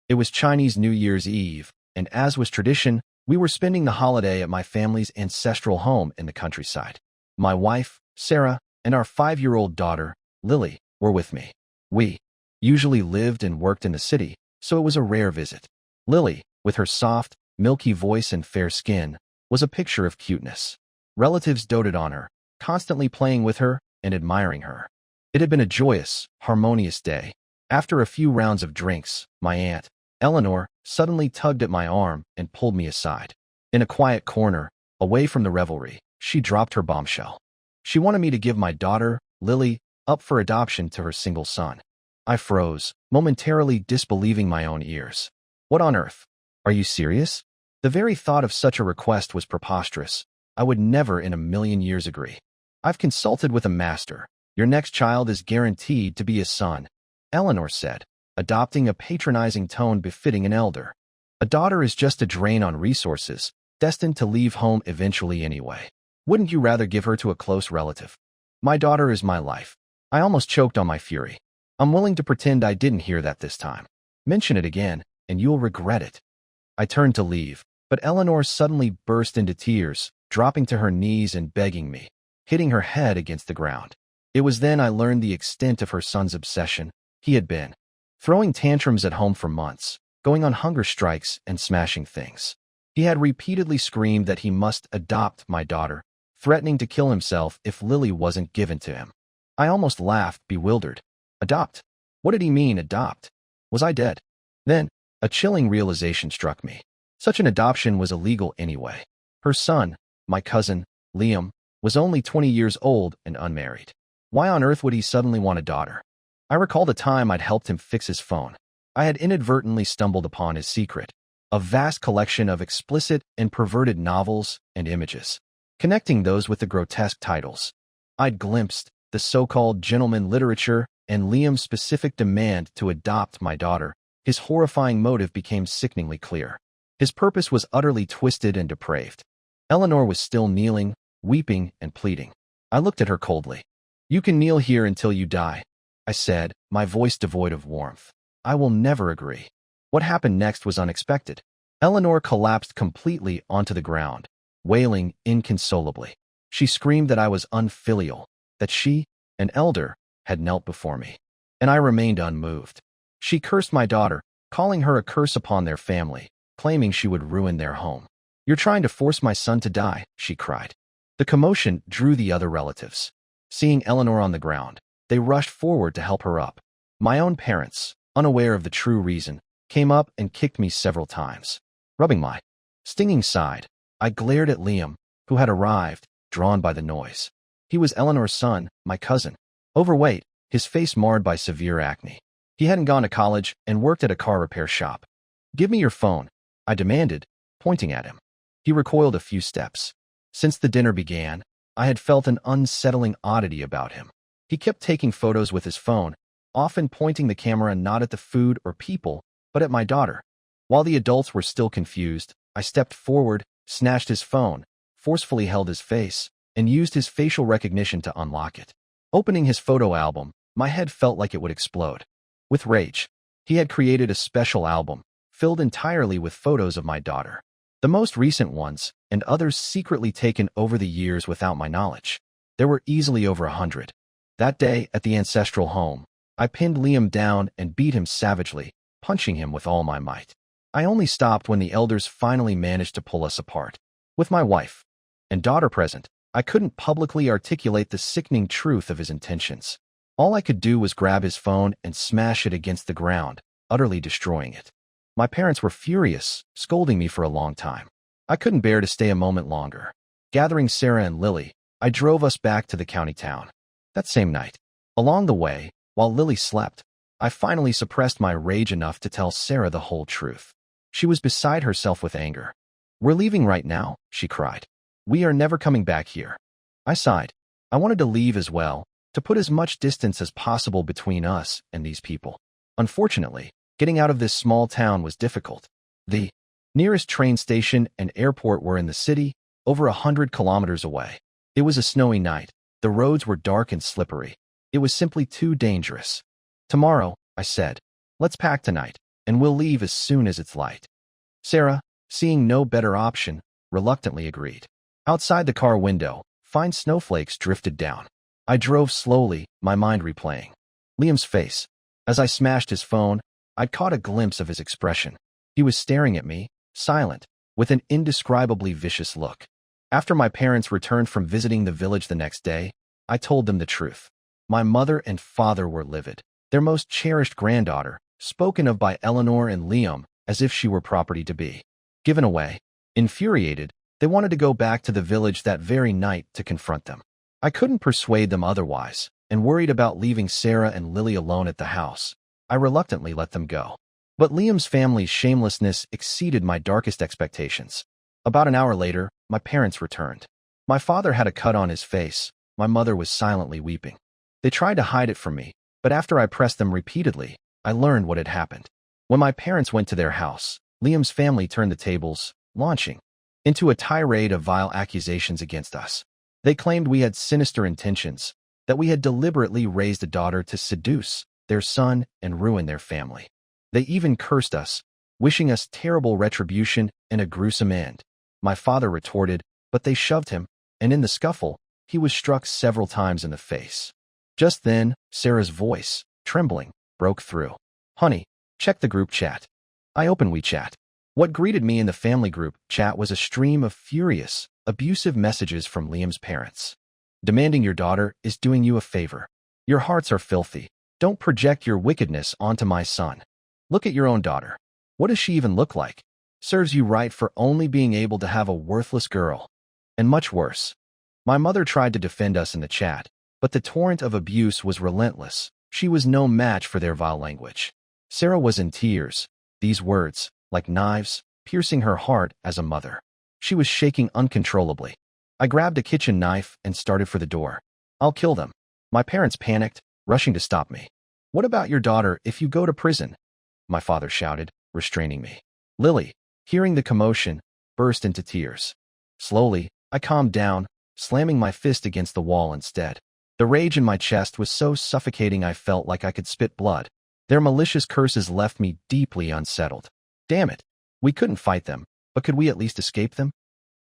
It was Chinese New Year's Eve, and as was tradition, we were spending the holiday at my family's ancestral home in the countryside. My wife, Sarah, and our 5-year-old daughter, Lily, were with me. We usually lived and worked in the city, so it was a rare visit. Lily, with her soft, milky voice and fair skin, was a picture of cuteness. Relatives doted on her, constantly playing with her and admiring her. It had been a joyous, harmonious day. After a few rounds of drinks, my aunt, Eleanor, suddenly tugged at my arm and pulled me aside. In a quiet corner, away from the revelry, she dropped her bombshell. She wanted me to give my daughter, Lily, up for adoption to her single son. I froze, momentarily disbelieving my own ears. What on earth? Are you serious? The very thought of such a request was preposterous. I would never in a million years agree. I've consulted with a master. Your next child is guaranteed to be a son, Eleanor said, adopting a patronizing tone befitting an elder. A daughter is just a drain on resources, destined to leave home eventually anyway. Wouldn't you rather give her to a close relative? My daughter is my life. I almost choked on my fury. I'm willing to pretend I didn't hear that this time. Mention it again, and you'll regret it. I turned to leave, but Eleanor suddenly burst into tears, dropping to her knees and begging me, hitting her head against the ground. It was then I learned the extent of her son's obsession. He had been throwing tantrums at home for months, going on hunger strikes and smashing things. He had repeatedly screamed that he must adopt my daughter, threatening to kill himself if Lily wasn't given to him. I almost laughed, bewildered. Adopt? What did he mean, adopt? Was I dead? Then, a chilling realization struck me. Such an adoption was illegal anyway. Her son, my cousin, Liam, was only 20 years old and unmarried. Why on earth would he suddenly want a daughter? I recalled a time I'd helped him fix his phone. I had inadvertently stumbled upon his secret, a vast collection of explicit and perverted novels and images, connecting those with the grotesque titles. I'd glimpsed the so-called gentleman literature and Liam's specific demand to adopt my daughter. His horrifying motive became sickeningly clear. His purpose was utterly twisted and depraved. Eleanor was still kneeling, weeping and pleading. I looked at her coldly. You can kneel here until you die, I said, my voice devoid of warmth. I will never agree. What happened next was unexpected. Eleanor collapsed completely onto the ground, wailing inconsolably. She screamed that I was unfilial, that she, an elder, had knelt before me. And I remained unmoved. She cursed my daughter, calling her a curse upon their family, claiming she would ruin their home. You're trying to force my son to die, she cried. The commotion drew the other relatives. Seeing Eleanor on the ground, they rushed forward to help her up. My own parents, unaware of the true reason, came up and kicked me several times. Rubbing my stinging side, I glared at Liam, who had arrived, drawn by the noise. He was Eleanor's son, my cousin. Overweight, his face marred by severe acne. He hadn't gone to college and worked at a car repair shop. Give me your phone, I demanded, pointing at him. He recoiled a few steps. Since the dinner began, I had felt an unsettling oddity about him. He kept taking photos with his phone, often pointing the camera not at the food or people, but at my daughter. While the adults were still confused, I stepped forward, snatched his phone, forcefully held his face, and used his facial recognition to unlock it. Opening his photo album, my head felt like it would explode. With rage, he had created a special album, filled entirely with photos of my daughter. The most recent ones, and others secretly taken over the years without my knowledge. There were easily over 100. That day, at the ancestral home, I pinned Liam down and beat him savagely, punching him with all my might. I only stopped when the elders finally managed to pull us apart. With my wife and daughter present, I couldn't publicly articulate the sickening truth of his intentions. All I could do was grab his phone and smash it against the ground, utterly destroying it. My parents were furious, scolding me for a long time. I couldn't bear to stay a moment longer. Gathering Sarah and Lily, I drove us back to the county town. That same night, along the way, while Lily slept, I finally suppressed my rage enough to tell Sarah the whole truth. She was beside herself with anger. We're leaving right now, she cried. We are never coming back here. I sighed. I wanted to leave as well, to put as much distance as possible between us and these people. Unfortunately, getting out of this small town was difficult. The nearest train station and airport were in the city, over 100 kilometers away. It was a snowy night. The roads were dark and slippery. It was simply too dangerous. Tomorrow, I said. Let's pack tonight. and we'll leave as soon as it's light. Sarah, seeing no better option, reluctantly agreed. Outside the car window, fine snowflakes drifted down. I drove slowly, my mind replaying Liam's face. As I smashed his phone, I'd caught a glimpse of his expression. He was staring at me, silent, with an indescribably vicious look. After my parents returned from visiting the village the next day, I told them the truth. My mother and father were livid. Their most cherished granddaughter, spoken of by Eleanor and Liam as if she were property to be given away. Infuriated, they wanted to go back to the village that very night to confront them. I couldn't persuade them otherwise, and worried about leaving Sarah and Lily alone at the house, I reluctantly let them go. But Liam's family's shamelessness exceeded my darkest expectations. About an hour later, my parents returned. My father had a cut on his face. My mother was silently weeping. They tried to hide it from me, but after I pressed them repeatedly, I learned what had happened. When my parents went to their house, Liam's family turned the tables, launching into a tirade of vile accusations against us. They claimed we had sinister intentions, that we had deliberately raised a daughter to seduce their son and ruin their family. They even cursed us, wishing us terrible retribution and a gruesome end. My father retorted, but they shoved him, and in the scuffle, he was struck several times in the face. Just then, Sarah's voice, trembling, broke through. "Honey, check the group chat." I opened WeChat. What greeted me in the family group chat was a stream of furious, abusive messages from Liam's parents. Demanding your daughter is doing you a favor. Your hearts are filthy. Don't project your wickedness onto my son. Look at your own daughter. What does she even look like? Serves you right for only being able to have a worthless girl. And much worse. My mother tried to defend us in the chat, but the torrent of abuse was relentless. She was no match for their vile language. Sarah was in tears, these words, like knives, piercing her heart as a mother. She was shaking uncontrollably. I grabbed a kitchen knife and started for the door. "I'll kill them." My parents panicked, rushing to stop me. "What about your daughter if you go to prison?" my father shouted, restraining me. Lily, hearing the commotion, burst into tears. Slowly, I calmed down, slamming my fist against the wall instead. The rage in my chest was so suffocating I felt like I could spit blood. Their malicious curses left me deeply unsettled. Damn it, we couldn't fight them, but could we at least escape them?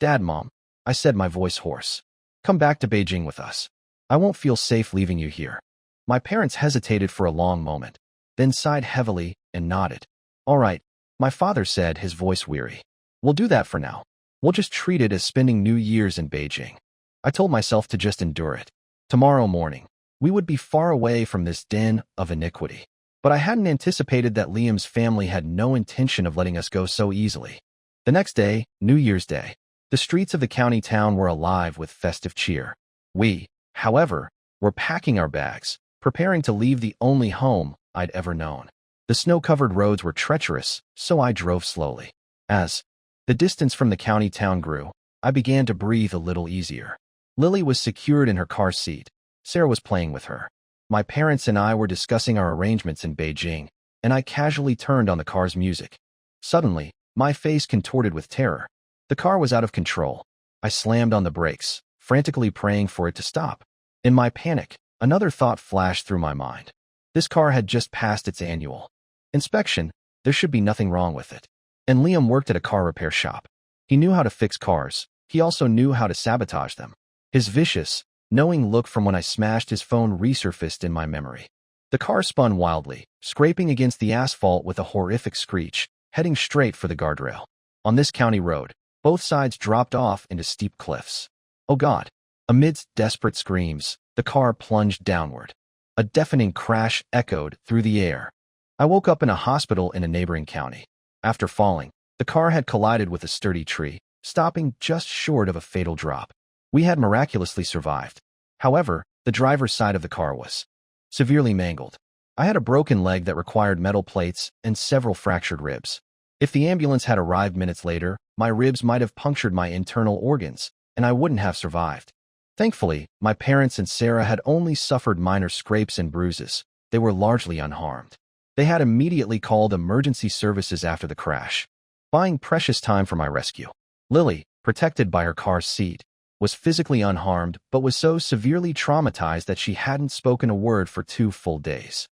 "Dad, Mom," I said, my voice hoarse. "Come back to Beijing with us. I won't feel safe leaving you here." My parents hesitated for a long moment, then sighed heavily and nodded. "All right," my father said, his voice weary. "We'll do that for now. We'll just treat it as spending New Year's in Beijing." I told myself to just endure it. Tomorrow morning, we would be far away from this den of iniquity. But I hadn't anticipated that Liam's family had no intention of letting us go so easily. The next day, New Year's Day, the streets of the county town were alive with festive cheer. We, however, were packing our bags, preparing to leave the only home I'd ever known. The snow-covered roads were treacherous, so I drove slowly. As the distance from the county town grew, I began to breathe a little easier. Lily was secured in her car seat. Sarah was playing with her. My parents and I were discussing our arrangements in Beijing, and I casually turned on the car's music. Suddenly, my face contorted with terror. The car was out of control. I slammed on the brakes, frantically praying for it to stop. In my panic, another thought flashed through my mind. This car had just passed its annual inspection. There should be nothing wrong with it. And Liam worked at a car repair shop. He knew how to fix cars. He also knew how to sabotage them. His vicious, knowing look from when I smashed his phone resurfaced in my memory. The car spun wildly, scraping against the asphalt with a horrific screech, heading straight for the guardrail. On this county road, both sides dropped off into steep cliffs. Oh God! Amidst desperate screams, the car plunged downward. A deafening crash echoed through the air. I woke up in a hospital in a neighboring county. After falling, the car had collided with a sturdy tree, stopping just short of a fatal drop. We had miraculously survived. However, the driver's side of the car was severely mangled. I had a broken leg that required metal plates and several fractured ribs. If the ambulance had arrived minutes later, my ribs might have punctured my internal organs, and I wouldn't have survived. Thankfully, my parents and Sarah had only suffered minor scrapes and bruises. They were largely unharmed. They had immediately called emergency services after the crash, buying precious time for my rescue. Lily, protected by her car's seat, was physically unharmed but was so severely traumatized that she hadn't spoken a word for 2 full days.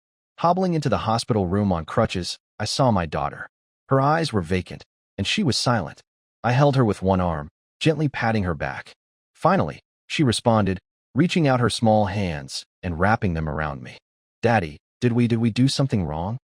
Hobbling into the hospital room on crutches, I saw my daughter. Her eyes were vacant, and she was silent. I held her with one arm, gently patting her back. Finally, she responded, reaching out her small hands and wrapping them around me. "Daddy, did we do something wrong?"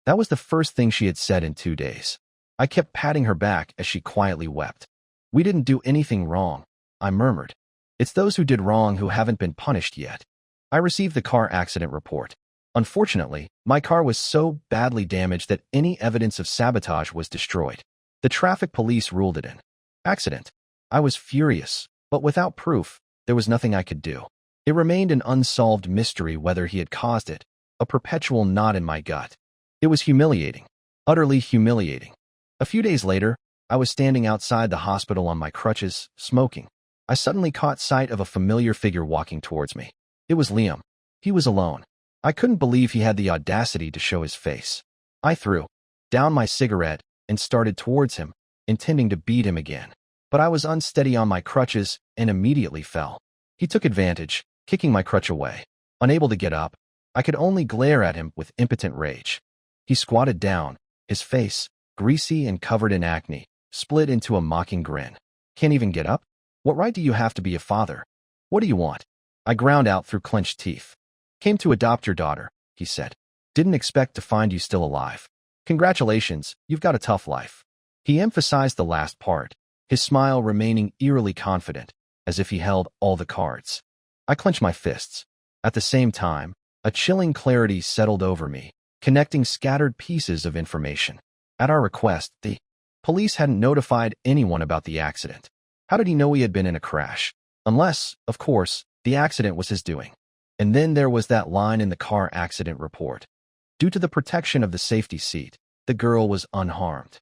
That was the first thing she had said in 2 days. I kept patting her back as she quietly wept. "We didn't do anything wrong," I murmured. "It's those who did wrong who haven't been punished yet." I received the car accident report. Unfortunately, my car was so badly damaged that any evidence of sabotage was destroyed. The traffic police ruled it an accident. I was furious, but without proof, there was nothing I could do. It remained an unsolved mystery whether he had caused it, a perpetual knot in my gut. It was humiliating, utterly humiliating. A few days later, I was standing outside the hospital on my crutches, smoking. I suddenly caught sight of a familiar figure walking towards me. It was Liam. He was alone. I couldn't believe he had the audacity to show his face. I threw down my cigarette and started towards him, intending to beat him again. But I was unsteady on my crutches and immediately fell. He took advantage, kicking my crutch away. Unable to get up, I could only glare at him with impotent rage. He squatted down, his face, greasy and covered in acne, split into a mocking grin. "Can't even get up? What right do you have to be a father? What do you want?" I ground out through clenched teeth. "Came to adopt your daughter," he said. "Didn't expect to find you still alive. Congratulations, you've got a tough life." He emphasized the last part, his smile remaining eerily confident, as if he held all the cards. I clenched my fists. At the same time, a chilling clarity settled over me, connecting scattered pieces of information. At our request, the police hadn't notified anyone about the accident. How did he know he had been in a crash? Unless, of course, the accident was his doing. And then there was that line in the car accident report. Due to the protection of the safety seat, the girl was unharmed.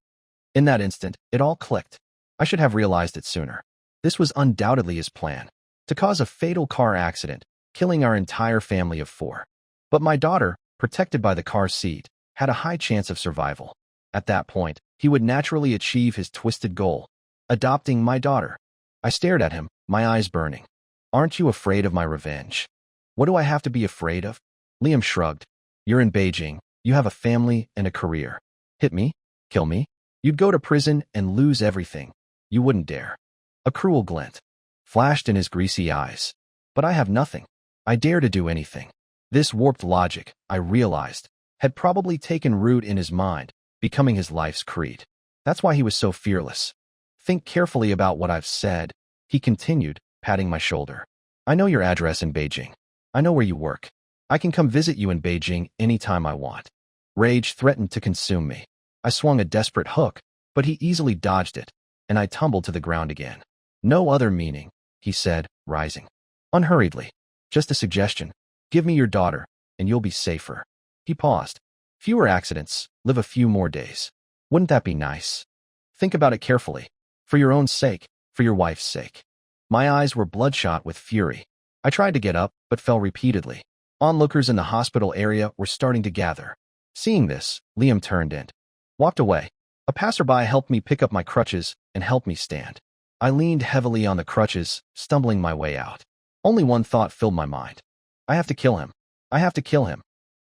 In that instant, it all clicked. I should have realized it sooner. This was undoubtedly his plan, to cause a fatal car accident, killing our entire family of 4. But my daughter, protected by the car seat, had a high chance of survival. At that point, he would naturally achieve his twisted goal, adopting my daughter. I stared at him, my eyes burning. "Aren't you afraid of my revenge?" "What do I have to be afraid of?" Liam shrugged. "You're in Beijing. You have a family and a career. Hit me? Kill me? You'd go to prison and lose everything. You wouldn't dare." A cruel glint flashed in his greasy eyes. "But I have nothing. I dare to do anything." This warped logic, I realized, had probably taken root in his mind, becoming his life's creed. That's why he was so fearless. "Think carefully about what I've said," he continued, patting my shoulder. "I know your address in Beijing. I know where you work. I can come visit you in Beijing anytime I want." Rage threatened to consume me. I swung a desperate hook, but he easily dodged it, and I tumbled to the ground again. "No other meaning," he said, rising. Unhurriedly. "Just a suggestion. Give me your daughter, and you'll be safer." He paused. "Fewer accidents, live a few more days. Wouldn't that be nice? Think about it carefully. For your own sake, for your wife's sake." My eyes were bloodshot with fury. I tried to get up, but fell repeatedly. Onlookers in the hospital area were starting to gather. Seeing this, Liam turned and walked away. A passerby helped me pick up my crutches and helped me stand. I leaned heavily on the crutches, stumbling my way out. Only one thought filled my mind. I have to kill him. I have to kill him.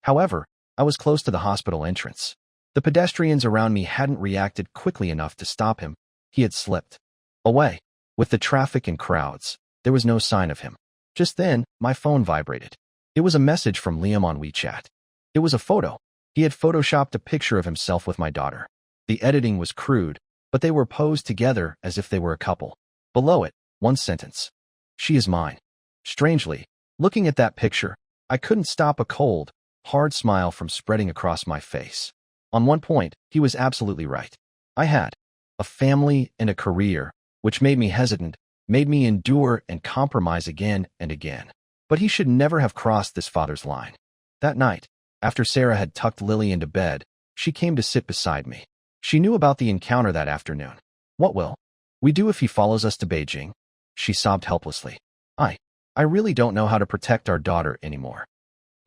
However, I was close to the hospital entrance. The pedestrians around me hadn't reacted quickly enough to stop him. He had slipped away. With the traffic and crowds, there was no sign of him. Just then, my phone vibrated. It was a message from Liam on WeChat. It was a photo. He had photoshopped a picture of himself with my daughter. The editing was crude, but they were posed together as if they were a couple. Below it, one sentence. "She is mine." Strangely, looking at that picture, I couldn't stop a cold, hard smile from spreading across my face. On one point, he was absolutely right. I had a family and a career, which made me hesitant, made me endure and compromise again and again. But he should never have crossed this father's line. That night, after Sarah had tucked Lily into bed, she came to sit beside me. She knew about the encounter that afternoon. "What will we do if he follows us to Beijing?" She sobbed helplessly. I really don't know how to protect our daughter anymore."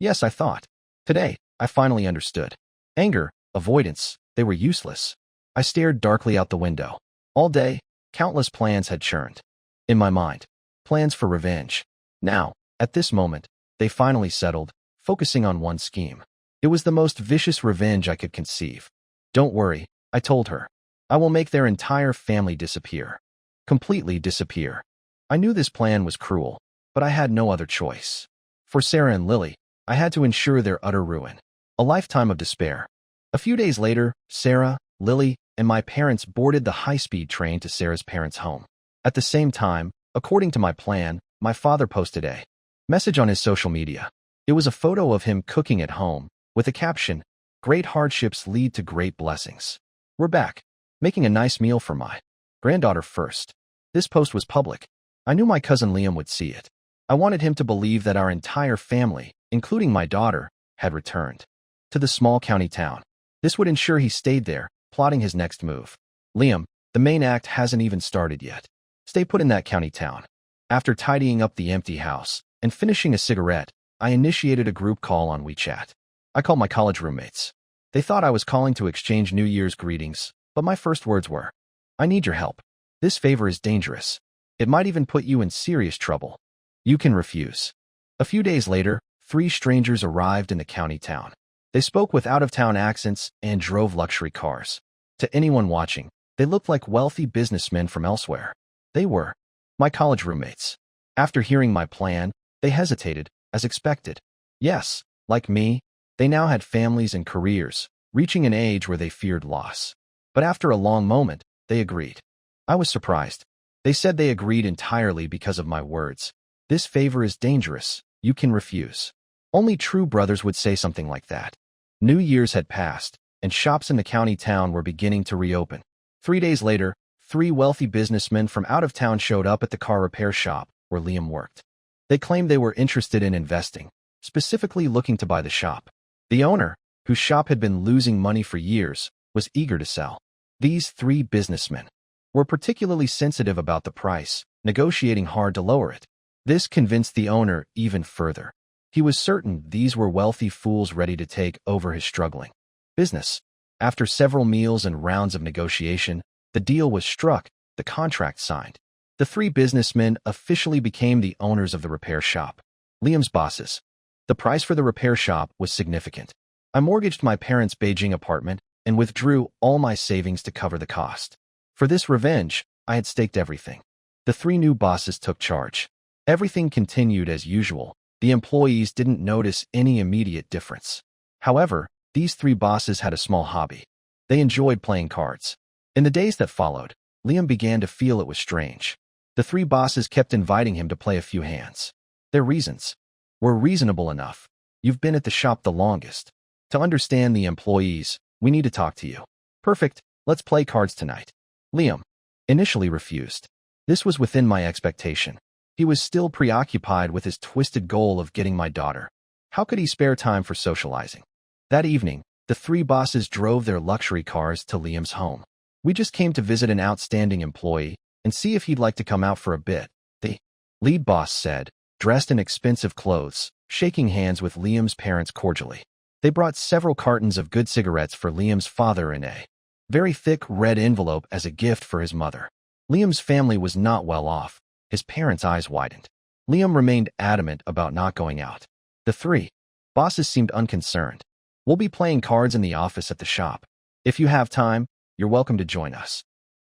Yes, I thought. Today, I finally understood. Anger, avoidance, they were useless. I stared darkly out the window. All day, countless plans had churned. In my mind, plans for revenge. Now, at this moment, they finally settled, focusing on one scheme. It It was the most vicious revenge I could conceive. Don't worry, I told her. I will make their entire family disappear. Completely disappear. I knew this plan was cruel, but I had no other choice. For Sarah and Lily, I had to ensure their utter ruin. A lifetime of despair. A few days later, Sarah, Lily, and my parents boarded the high-speed train to Sarah's parents' home. At the same time, according to my plan, my father posted a message on his social media. It was a photo of him cooking at home, with a caption, "Great hardships lead to great blessings. We're back, making a nice meal for my granddaughter first." This post was public. I knew my cousin Liam would see it. I wanted him to believe that our entire family, including my daughter, had returned to the small county town. This would ensure he stayed there, plotting his next move. Liam, the main act hasn't even started yet. Stay put in that county town. After tidying up the empty house and finishing a cigarette, I initiated a group call on WeChat. I called my college roommates. They thought I was calling to exchange New Year's greetings, but my first words were, "I need your help. This favor is dangerous. It might even put you in serious trouble. You can refuse." A few days later, 3 strangers arrived in the county town. They spoke with out-of-town accents and drove luxury cars. To anyone watching, they looked like wealthy businessmen from elsewhere. They were my college roommates. After hearing my plan, they hesitated, as expected. Yes, like me, they now had families and careers, reaching an age where they feared loss. But after a long moment, they agreed. I was surprised. They said they agreed entirely because of my words. "This favor is dangerous. You can refuse." Only true brothers would say something like that. New Year's had passed, and shops in the county town were beginning to reopen. 3 days later, 3 wealthy businessmen from out of town showed up at the car repair shop where Liam worked. They claimed they were interested in investing, specifically looking to buy the shop. The owner, whose shop had been losing money for years, was eager to sell. These 3 businessmen were particularly sensitive about the price, negotiating hard to lower it. This convinced the owner even further. He was certain these were wealthy fools ready to take over his struggling business. After several meals and rounds of negotiation, the deal was struck, the contract signed. The 3 businessmen officially became the owners of the repair shop. Liam's bosses. The price for the repair shop was significant. I mortgaged my parents' Beijing apartment and withdrew all my savings to cover the cost. For this revenge, I had staked everything. The 3 new bosses took charge. Everything continued as usual. The employees didn't notice any immediate difference. However, these 3 bosses had a small hobby. They enjoyed playing cards. In the days that followed, Liam began to feel it was strange. The 3 bosses kept inviting him to play a few hands. Their reasons were reasonable enough. "You've been at the shop the longest. To understand the employees, we need to talk to you." "Perfect, let's play cards tonight." Liam initially refused. This was within my expectation. He was still preoccupied with his twisted goal of getting my daughter. How could he spare time for socializing? That evening, the 3 bosses drove their luxury cars to Liam's home. "We just came to visit an outstanding employee and see if he'd like to come out for a bit," the lead boss said, dressed in expensive clothes, shaking hands with Liam's parents cordially. They brought several cartons of good cigarettes for Liam's father in a very thick red envelope as a gift for his mother. Liam's family was not well off. His parents' eyes widened. Liam remained adamant about not going out. The 3 bosses seemed unconcerned. "We'll be playing cards in the office at the shop. If you have time, you're welcome to join us."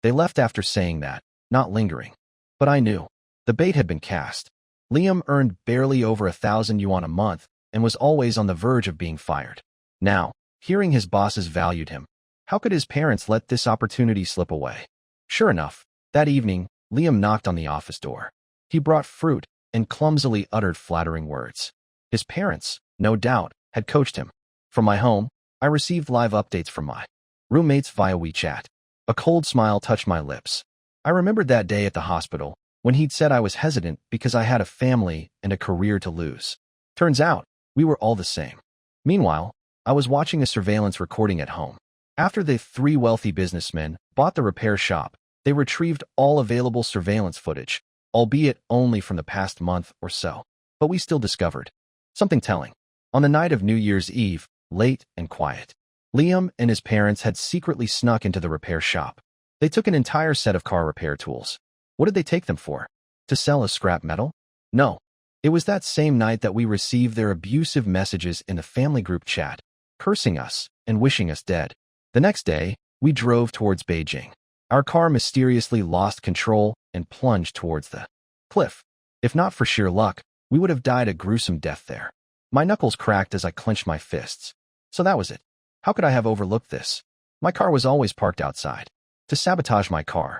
They left after saying that, not lingering. But I knew. The bait had been cast. Liam earned barely over 1,000 yuan a month and was always on the verge of being fired. Now, hearing his bosses valued him, how could his parents let this opportunity slip away? Sure enough, that evening, Liam knocked on the office door. He brought fruit and clumsily uttered flattering words. His parents, no doubt, had coached him. From my home, I received live updates from my roommates via WeChat. A cold smile touched my lips. I remembered that day at the hospital when he'd said I was hesitant because I had a family and a career to lose. Turns out, we were all the same. Meanwhile, I was watching a surveillance recording at home. After the 3 wealthy businessmen bought the repair shop, they retrieved all available surveillance footage, albeit only from the past month or so. But we still discovered something telling. On the night of New Year's Eve, late and quiet, Liam and his parents had secretly snuck into the repair shop. They took an entire set of car repair tools. What did they take them for? To sell as scrap metal? No. It was that same night that we received their abusive messages in the family group chat. cursing us and wishing us dead. The next day, we drove towards Beijing. Our car mysteriously lost control and plunged towards the cliff. If not for sheer luck, we would have died a gruesome death there. My knuckles cracked as I clenched my fists. So that was it. How could I have overlooked this? My car was always parked outside. To sabotage my car,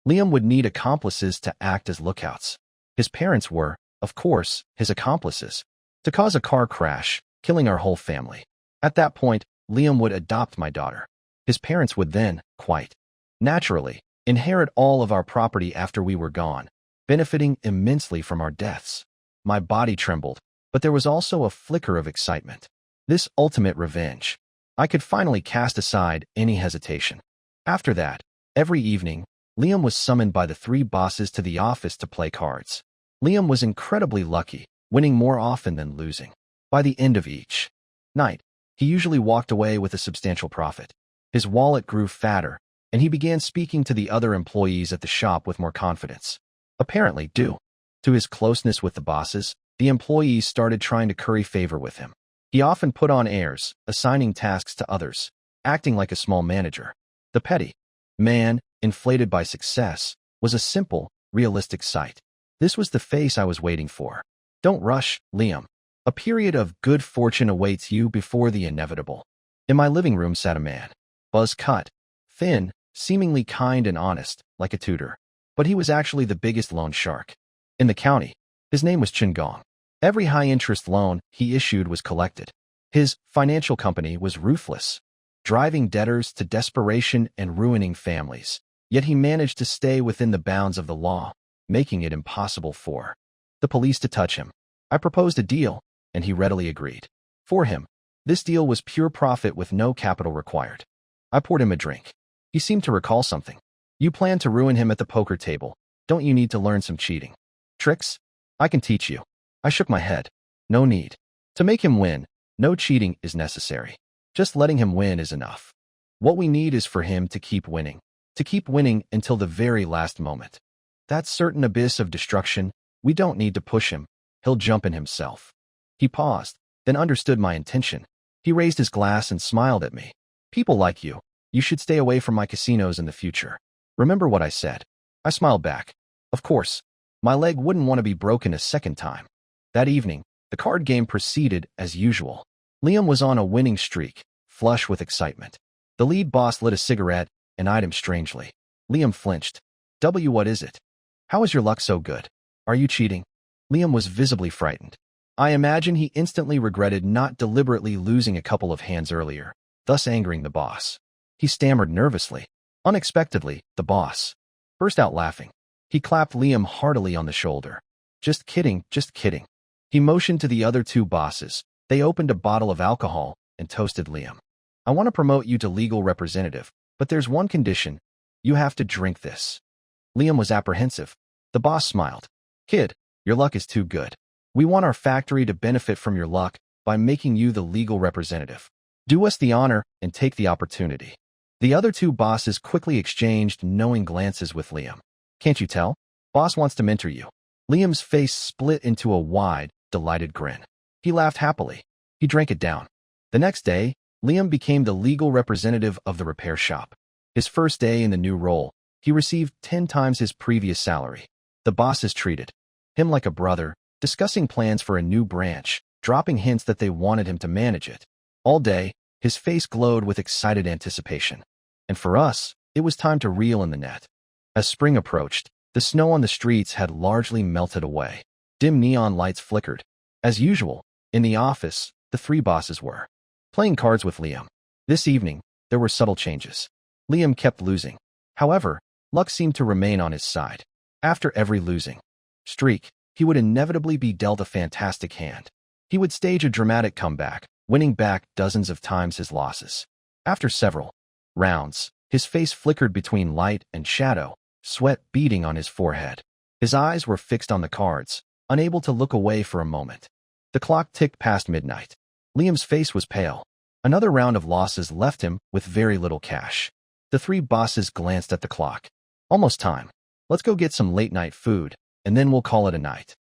Liam would need accomplices to act as lookouts. His parents were, of course, his accomplices. To cause a car crash, killing our whole family. At that point, Liam would adopt my daughter. His parents would then, quite naturally, inherit all of our property after we were gone, benefiting immensely from our deaths. My body trembled, but there was also a flicker of excitement. This ultimate revenge. I could finally cast aside any hesitation. After that, every evening, Liam was summoned by the three bosses to the office to play cards. Liam was incredibly lucky, winning more often than losing. By the end of each night, he usually walked away with a substantial profit. His wallet grew fatter, and he began speaking to the other employees at the shop with more confidence. Apparently, due to his closeness with the bosses, the employees started trying to curry favor with him. He often put on airs, assigning tasks to others, acting like a small manager. The petty man, inflated by success, was a simple, realistic sight. This was the face I was waiting for. Don't rush, Liam. A period of good fortune awaits you before the inevitable. In my living room sat a man. Buzz-cut, thin, seemingly kind and honest, like a tutor. But he was actually the biggest loan shark in the county. His name was Gong. Every high-interest loan he issued was collected. His financial company was ruthless, driving debtors to desperation and ruining families. Yet he managed to stay within the bounds of the law, making it impossible for the police to touch him. I proposed a deal, and he readily agreed. For him, this deal was pure profit with no capital required. I poured him a drink. He seemed to recall something. You plan to ruin him at the poker table. Don't you need to learn some cheating tricks? I can teach you. I shook my head. No need. To make him win, no cheating is necessary. Just letting him win is enough. What we need is for him to keep winning. To keep winning until the very last moment. That certain abyss of destruction, we don't need to push him. He'll jump in himself. He paused, then understood my intention. He raised his glass and smiled at me. People like you should stay away from my casinos in the future. Remember what I said? I smiled back. Of course. My leg wouldn't want to be broken a second time. That evening, the card game proceeded as usual. Liam was on a winning streak, flush with excitement. The lead boss lit a cigarette and eyed him strangely. Liam flinched. What is it? How is your luck so good? Are you cheating? Liam was visibly frightened. I imagine he instantly regretted not deliberately losing a couple of hands earlier, thus angering the boss. He stammered nervously. Unexpectedly, the boss burst out laughing. He clapped Liam heartily on the shoulder. Just kidding, just kidding. He motioned to the other two bosses. They opened a bottle of alcohol and toasted Liam. I want to promote you to legal representative, but there's one condition. You have to drink this. Liam was apprehensive. The boss smiled. Kid, your luck is too good. We want our factory to benefit from your luck by making you the legal representative. Do us the honor and take the opportunity. The other two bosses quickly exchanged knowing glances with Liam. Can't you tell? Boss wants to mentor you. Liam's face split into a wide, delighted grin. He laughed happily. He drank it down. The next day, Liam became the legal representative of the repair shop. His first day in the new role, he received 10 times his previous salary. The bosses treated him like a brother, discussing plans for a new branch, dropping hints that they wanted him to manage it. All day, his face glowed with excited anticipation. And for us, it was time to reel in the net. As spring approached, the snow on the streets had largely melted away. Dim neon lights flickered. As usual, in the office, the three bosses were playing cards with Liam. This evening, there were subtle changes. Liam kept losing. However, luck seemed to remain on his side. After every losing streak, he would inevitably be dealt a fantastic hand. He would stage a dramatic comeback, winning back dozens of times his losses. After several rounds, his face flickered between light and shadow, sweat beading on his forehead. His eyes were fixed on the cards, unable to look away for a moment. The clock ticked past midnight. Liam's face was pale. Another round of losses left him with very little cash. The three bosses glanced at the clock. Almost time. Let's go get some late-night food, and then we'll call it a night.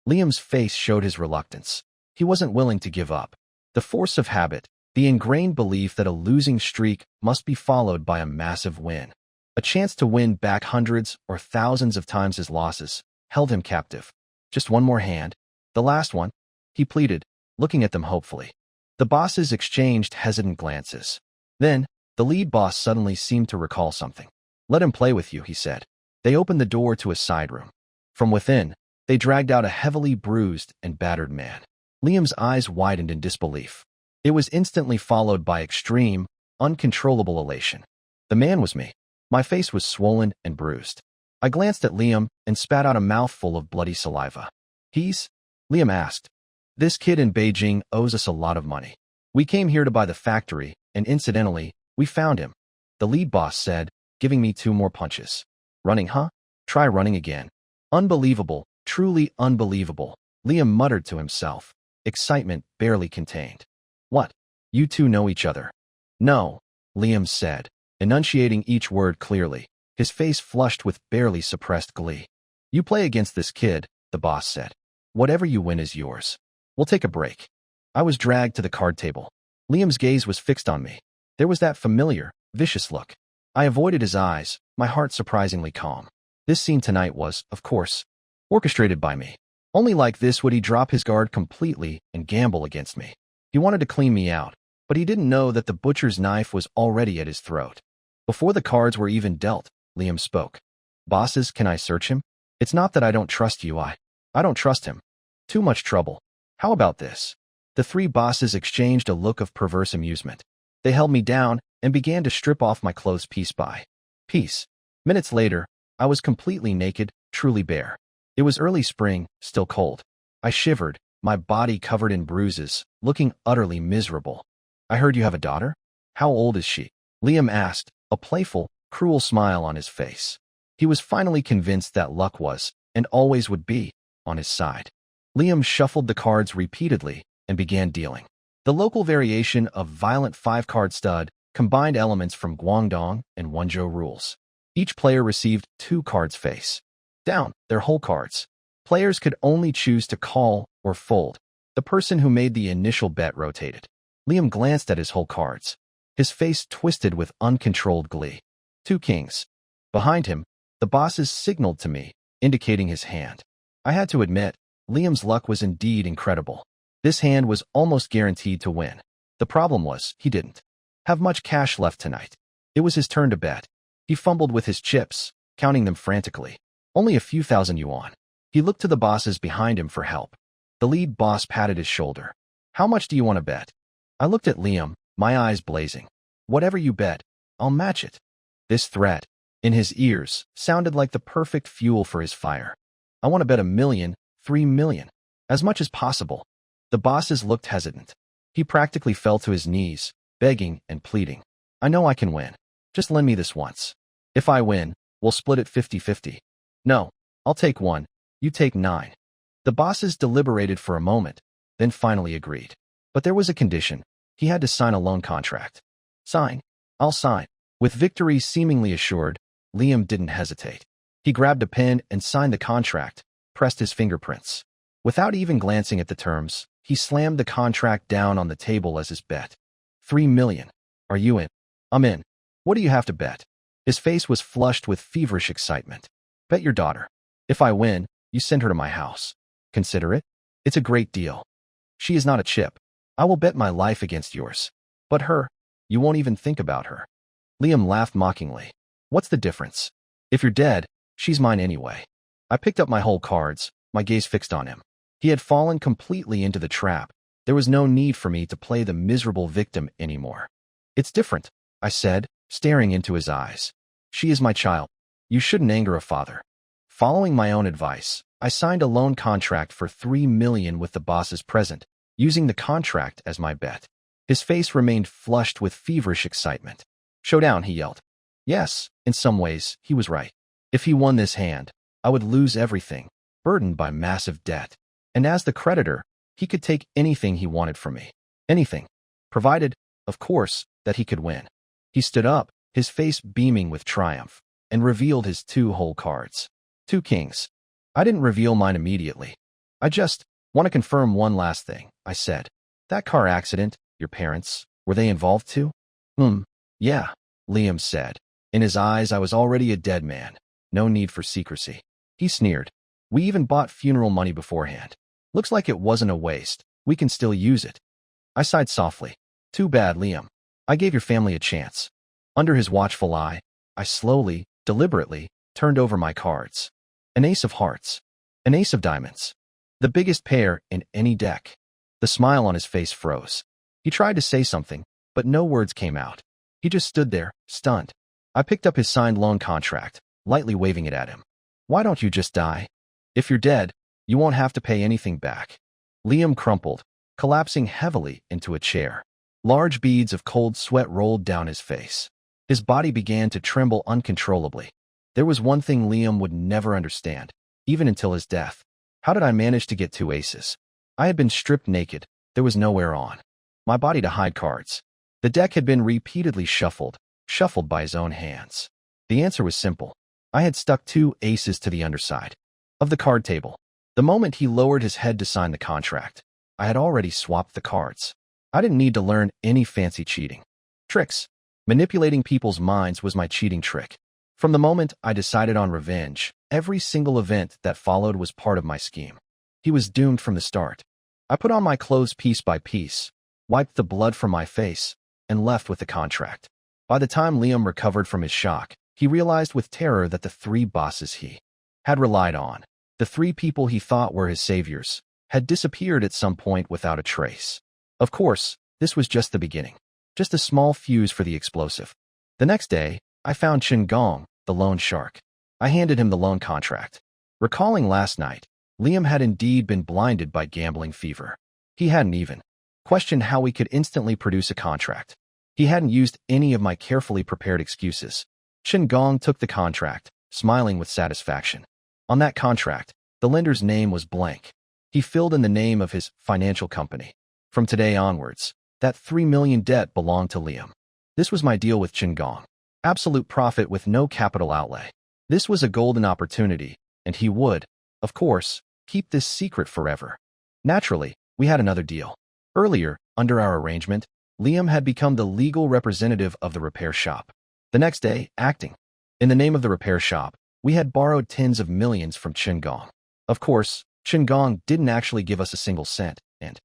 Liam's face showed his reluctance. He wasn't willing to give up. The force of habit, The ingrained belief that a losing streak must be followed by a massive win. A chance to win back hundreds or thousands of times his losses held him captive. Just one more hand. The last one, he pleaded, looking at them hopefully. The bosses exchanged hesitant glances. Then, the lead boss suddenly seemed to recall something. Let him play with you, he said. They opened the door to a side room. From within, they dragged out a heavily bruised and battered man. Liam's eyes widened in disbelief. It was instantly followed by extreme, uncontrollable elation. The man was me. My face was swollen and bruised. I glanced at Liam and spat out a mouthful of bloody saliva. He's? Liam asked. This kid in Beijing owes us a lot of money. We came here to buy the factory, and incidentally, we found him. The lead boss said, giving me 2 more punches. Running, huh? Try running again. Unbelievable, truly unbelievable, Liam muttered to himself, excitement barely contained. What? You two know each other? No, Liam said, enunciating each word clearly, his face flushed with barely suppressed glee. You play against this kid, the boss said. Whatever you win is yours. We'll take a break. I was dragged to the card table. Liam's gaze was fixed on me. There was that familiar, vicious look. I avoided his eyes, my heart surprisingly calm. This scene tonight was, of course, orchestrated by me. Only like this would he drop his guard completely and gamble against me. He wanted to clean me out, but he didn't know that the butcher's knife was already at his throat. Before the cards were even dealt, Liam spoke. Bosses, can I search him? It's not that I don't trust you, I don't trust him. Too much trouble. How about this? The 3 bosses exchanged a look of perverse amusement. They held me down and began to strip off my clothes piece by piece. Minutes later, I was completely naked, truly bare. It was early spring, still cold. I shivered, my body covered in bruises, looking utterly miserable. I heard you have a daughter? How old is she? Liam asked, a playful, cruel smile on his face. He was finally convinced that luck was, and always would be, on his side. Liam shuffled the cards repeatedly and began dealing. The local variation of violent 5-card stud combined elements from Guangdong and Wenzhou rules. Each player received 2 cards face down, their whole cards. Players could only choose to call or fold. The person who made the initial bet rotated. Liam glanced at his whole cards. His face twisted with uncontrolled glee. 2 kings. Behind him, the bosses signaled to me, indicating his hand. I had to admit, Liam's luck was indeed incredible. This hand was almost guaranteed to win. The problem was, he didn't have much cash left tonight. It was his turn to bet. He fumbled with his chips, counting them frantically. Only a few thousand yuan. He looked to the bosses behind him for help. The lead boss patted his shoulder. How much do you want to bet? I looked at Liam, my eyes blazing. Whatever you bet, I'll match it. This threat, in his ears, sounded like the perfect fuel for his fire. I want to bet 1 million, 3 million. As much as possible. The bosses looked hesitant. He practically fell to his knees, begging and pleading. I know I can win. Just lend me this once. If I win, we'll split it 50-50. No, I'll take 1, you take 9. The bosses deliberated for a moment, then finally agreed. But there was a condition. He had to sign a loan contract. Sign. I'll sign. With victory seemingly assured, Liam didn't hesitate. He grabbed a pen and signed the contract, pressed his fingerprints. Without even glancing at the terms, he slammed the contract down on the table as his bet. 3 million. Are you in? I'm in. What do you have to bet? His face was flushed with feverish excitement. Bet your daughter. If I win, you send her to my house. Consider it? It's a great deal. She is not a chip. I will bet my life against yours. But her, you won't even think about her. Liam laughed mockingly. What's the difference? If you're dead, she's mine anyway. I picked up my whole cards, my gaze fixed on him. He had fallen completely into the trap. There was no need for me to play the miserable victim anymore. It's different, I said, staring into his eyes. She is my child. You shouldn't anger a father. Following my own advice, I signed a loan contract for 3 million with the bosses present, using the contract as my bet. His face remained flushed with feverish excitement. Showdown, he yelled. Yes, in some ways, he was right. If he won this hand, I would lose everything, burdened by massive debt. And as the creditor, he could take anything he wanted from me. Anything. Provided, of course, that he could win. He stood up, his face beaming with triumph, and revealed his 2 whole cards. 2 kings. I didn't reveal mine immediately. I just want to confirm one last thing, I said. That car accident, your parents, Were they involved too? Yeah, Liam said. In his eyes, I was already a dead man. No need for secrecy. He sneered. We even bought funeral money beforehand. Looks like it wasn't a waste. We can still use it. I sighed softly. Too bad, Liam. I gave your family a chance. Under his watchful eye, I slowly, deliberately, turned over my cards. An ace of hearts. An ace of diamonds. The biggest pair in any deck. The smile on his face froze. He tried to say something, but no words came out. He just stood there, stunned. I picked up his signed loan contract, lightly waving it at him. Why don't you just die? If you're dead, you won't have to pay anything back. Liam crumpled, collapsing heavily into a chair. Large beads of cold sweat rolled down his face. His body began to tremble uncontrollably. There was one thing Liam would never understand, even until his death. How did I manage to get 2 aces? I had been stripped naked. There was nowhere on my body to hide cards. The deck had been repeatedly shuffled by his own hands. The answer was simple. I had stuck 2 aces to the underside of the card table. The moment he lowered his head to sign the contract, I had already swapped the cards. I didn't need to learn any fancy cheating tricks. Manipulating people's minds was my cheating trick. From the moment I decided on revenge, every single event that followed was part of my scheme. He was doomed from the start. I put on my clothes piece by piece, wiped the blood from my face, and left with the contract. By the time Liam recovered from his shock, he realized with terror that the 3 bosses he had relied on, the 3 people he thought were his saviors, had disappeared at some point without a trace. Of course, this was just the beginning. Just a small fuse for the explosive. The next day, I found Gong, the loan shark. I handed him the loan contract. Recalling last night, Liam had indeed been blinded by gambling fever. He hadn't even questioned how we could instantly produce a contract. He hadn't used any of my carefully prepared excuses. Gong took the contract, smiling with satisfaction. On that contract, the lender's name was blank. He filled in the name of his financial company. From today onwards, that 3 million debt belonged to Liam. This was my deal with Gong. Absolute profit with no capital outlay. This was a golden opportunity, and he would, of course, keep this secret forever. Naturally, we had another deal. Earlier, under our arrangement, Liam had become the legal representative of the repair shop. The next day, acting in the name of the repair shop, we had borrowed tens of millions from Gong. Of course, Gong didn't actually give us a single cent, and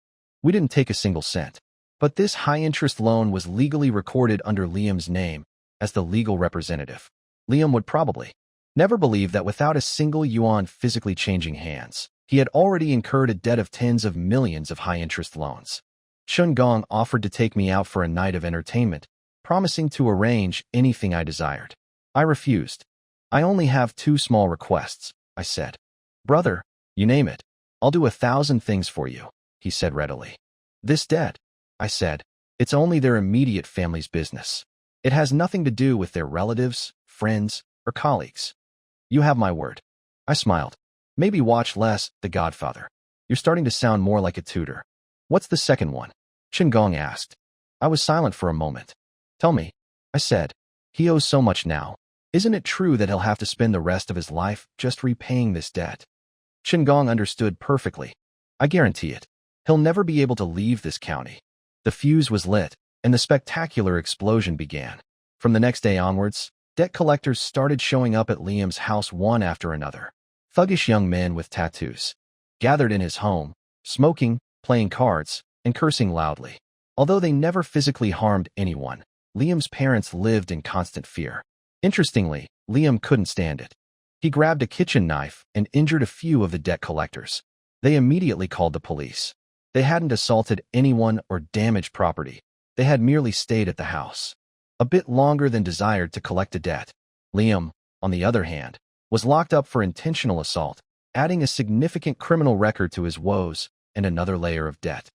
we didn't take a single cent. But this high-interest loan was legally recorded under Liam's name as the legal representative. Liam would probably never believe that without a single yuan physically changing hands, he had already incurred a debt of tens of millions of high-interest loans. Gong offered to take me out for a night of entertainment, promising to arrange anything I desired. I refused. I only have 2 small requests, I said. Brother, you name it. I'll do 1,000 things for you, he said readily. This debt, I said, it's only their immediate family's business. It has nothing to do with their relatives, friends, or colleagues. You have my word. I smiled. Maybe watch less The Godfather. You're starting to sound more like a tutor. What's the second one? Gong asked. I was silent for a moment. Tell me, I said. He owes so much now. Isn't it true that he'll have to spend the rest of his life just repaying this debt? Gong understood perfectly. I guarantee it. He'll never be able to leave this county. The fuse was lit, and the spectacular explosion began. From the next day onwards, debt collectors started showing up at Liam's house one after another. Thuggish young men with tattoos gathered in his home, smoking, playing cards, and cursing loudly. Although they never physically harmed anyone, Liam's parents lived in constant fear. Interestingly, Liam couldn't stand it. He grabbed a kitchen knife and injured a few of the debt collectors. They immediately called the police. They hadn't assaulted anyone or damaged property. They had merely stayed at the house a bit longer than desired to collect a debt. Liam, on the other hand, was locked up for intentional assault, adding a significant criminal record to his woes and another layer of debt.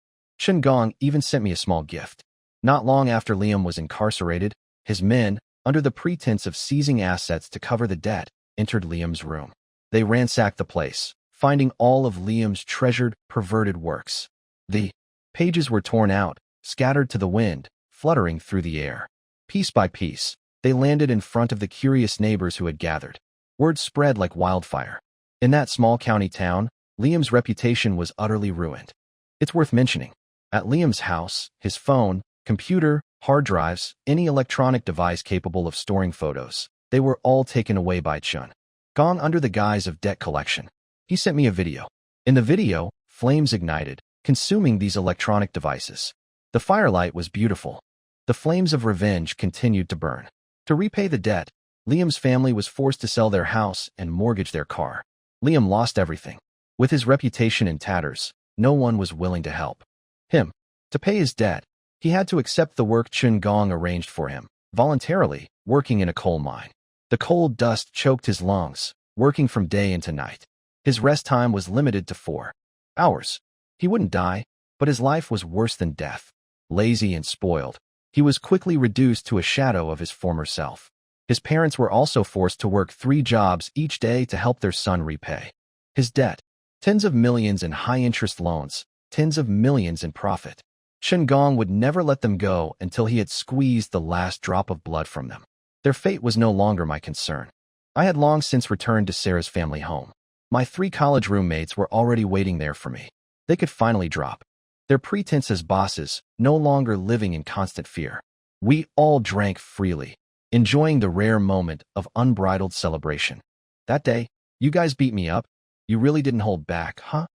Gong even sent me a small gift. Not long after Liam was incarcerated, his men, under the pretense of seizing assets to cover the debt, entered Liam's room. They ransacked the place, finding all of Liam's treasured, perverted works. The pages were torn out, scattered to the wind, fluttering through the air. Piece by piece, they landed in front of the curious neighbors who had gathered. Word spread like wildfire. In that small county town, Liam's reputation was utterly ruined. It's worth mentioning. At Liam's house, his phone, Computer, hard drives, any electronic device capable of storing photos. They were all taken away by Chun Gong under the guise of debt collection. He sent me a video. In the video, flames ignited, consuming these electronic devices. The firelight was beautiful. The flames of revenge continued to burn. To repay the debt, Liam's family was forced to sell their house and mortgage their car. Liam lost everything. With his reputation in tatters, no one was willing to help him. To pay his debt, he had to accept the work Chun Gong arranged for him, voluntarily, working in a coal mine. The coal dust choked his lungs, working from day into night. His rest time was limited to 4 hours. He wouldn't die, but his life was worse than death. Lazy and spoiled, he was quickly reduced to a shadow of his former self. His parents were also forced to work 3 jobs each day to help their son repay his debt. Tens of millions in high-interest loans, tens of millions in profit. Chun Gong would never let them go until he had squeezed the last drop of blood from them. Their fate was no longer my concern. I had long since returned to Sarah's family home. My 3 college roommates were already waiting there for me. They could finally drop their pretense as bosses, no longer living in constant fear. We all drank freely, enjoying the rare moment of unbridled celebration. That day, you guys beat me up. You really didn't hold back, huh?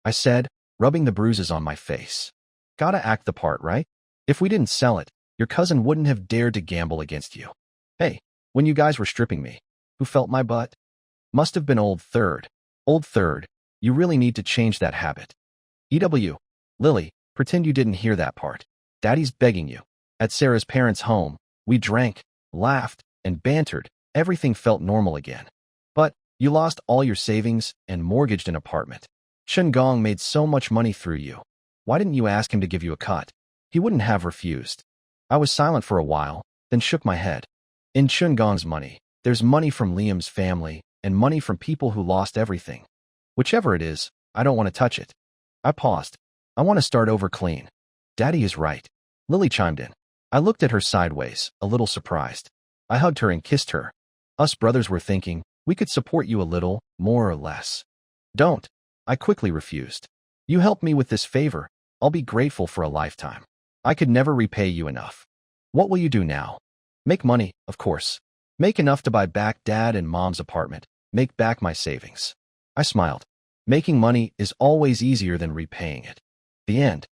I said, rubbing the bruises on my face. Gotta act the part, right? If we didn't sell it, your cousin wouldn't have dared to gamble against you. Hey, when you guys were stripping me, who felt my butt? Must have been Old Third. Old Third, you really need to change that habit. EW. Lily, pretend you didn't hear that part. Daddy's begging you. At Sarah's parents' home, we drank, laughed, and bantered. Everything felt normal again. But you lost all your savings and mortgaged an apartment. Chun Gong made so much money through you. Why didn't you ask him to give you a cut? He wouldn't have refused. I was silent for a while, then shook my head. In Chun Gong's money, there's money from Liam's family and money from people who lost everything. Whichever it is, I don't want to touch it. I paused. I want to start over clean. Daddy is right. Lily chimed in. I looked at her sideways, a little surprised. I hugged her and kissed her. Us brothers were thinking, we could support you a little, more or less. Don't. I quickly refused. You helped me with this favor. I'll be grateful for a lifetime. I could never repay you enough. What will you do now? Make money, of course. Make enough to buy back Dad and Mom's apartment. Make back my savings. I smiled. Making money is always easier than repaying it. The end.